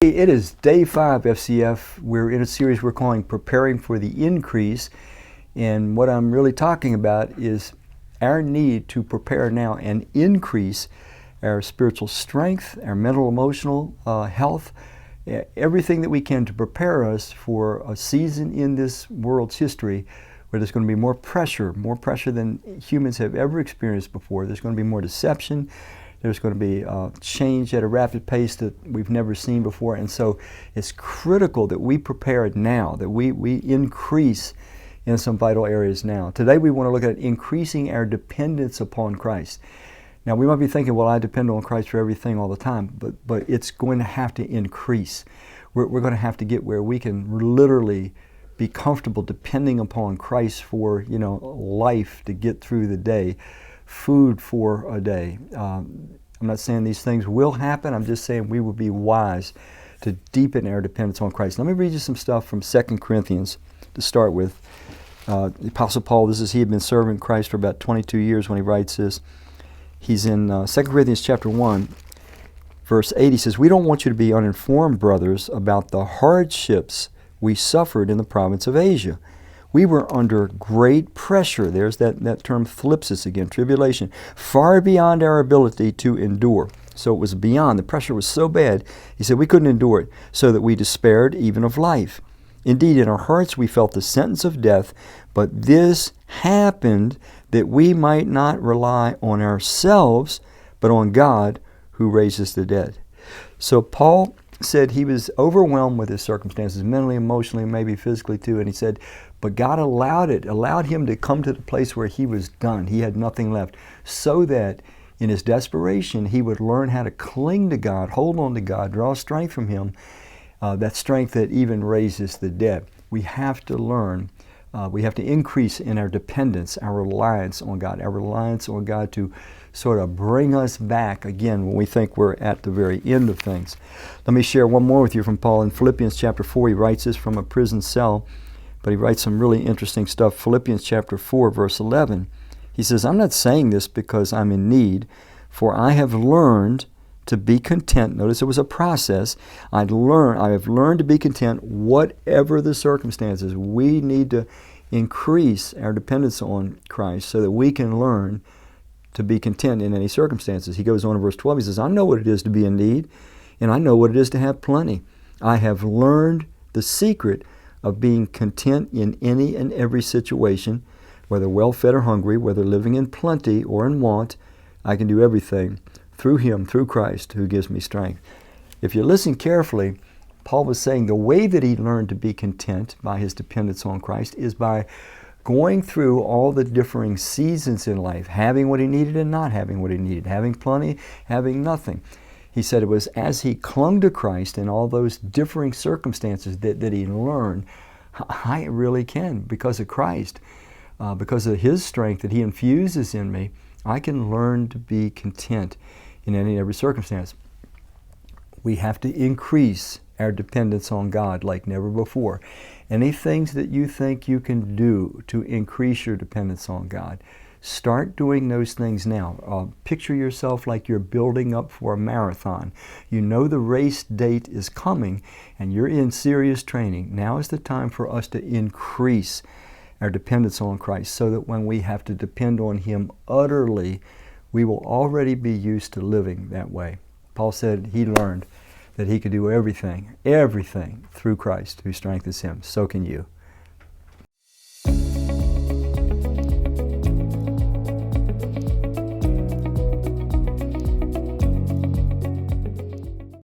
Hey, it is day 5, FCF. We're in a series we're calling Preparing for the Increase. And what I'm really talking about is our need to prepare now and increase our spiritual strength, our mental, emotional health, everything that we can to prepare us for a season in this world's history where there's going to be more pressure than humans have ever experienced before. There's going to be more deception. There's going to be change at a rapid pace that we've never seen before. And so it's critical that we prepare now, that we increase in some vital areas now. Today we want to look at increasing our dependence upon Christ. Now we might be thinking, well, I depend on Christ for everything all the time, but it's going to have to increase. We're going to have to get where we can literally be comfortable depending upon Christ for, life to get through the day. Food for a day. I'm not saying these things will happen. I'm just saying we will be wise to deepen our dependence on Christ. Let me read you some stuff from 2 Corinthians to start with. The Apostle Paul, he had been serving Christ for about 22 years when he writes this. He's in 2 Corinthians chapter 1, verse 8. He says, "We don't want you to be uninformed, brothers, about the hardships we suffered in the province of Asia. We were under great pressure." There's that term thlipsis again, tribulation, far beyond our ability to endure. So it was beyond. The pressure was so bad, he said we couldn't endure it, so that we despaired even of life. Indeed, in our hearts we felt the sentence of death, but this happened that we might not rely on ourselves, but on God who raises the dead. So Paul said he was overwhelmed with his circumstances, mentally, emotionally, maybe physically too, and he said, but God allowed him to come to the place where he was done. He had nothing left, so that in his desperation, he would learn how to cling to God, hold on to God, draw strength from Him, that strength that even raises the dead. We have to learn, we have to increase in our dependence, our reliance on God to sort of bring us back again when we think we're at the very end of things. Let me share one more with you from Paul in Philippians chapter 4. He writes this from a prison cell. But he writes some really interesting stuff. Philippians chapter 4, verse 11. He says, "I'm not saying this because I'm in need, for I have learned to be content." Notice it was a process. I have learned to be content whatever the circumstances. We need to increase our dependence on Christ so that we can learn to be content in any circumstances. He goes on in verse 12. He says, "I know what it is to be in need, and I know what it is to have plenty. I have learned the secret of being content in any and every situation, whether well-fed or hungry, whether living in plenty or in want. I can do everything through Him, through Christ, who gives me strength." If you listen carefully, Paul was saying the way that he learned to be content by his dependence on Christ is by going through all the differing seasons in life, having what he needed and not having what he needed, having plenty, having nothing. He said it was as he clung to Christ in all those differing circumstances that he learned, I really can, because of Christ, because of His strength that He infuses in me, I can learn to be content in any and every circumstance. We have to increase our dependence on God like never before. Any things that you think you can do to increase your dependence on God, start doing those things now. Picture yourself like you're building up for a marathon. You know the race date is coming and you're in serious training. Now is the time for us to increase our dependence on Christ so that when we have to depend on Him utterly, we will already be used to living that way. Paul said he learned that he could do everything through Christ who strengthens him. So can you.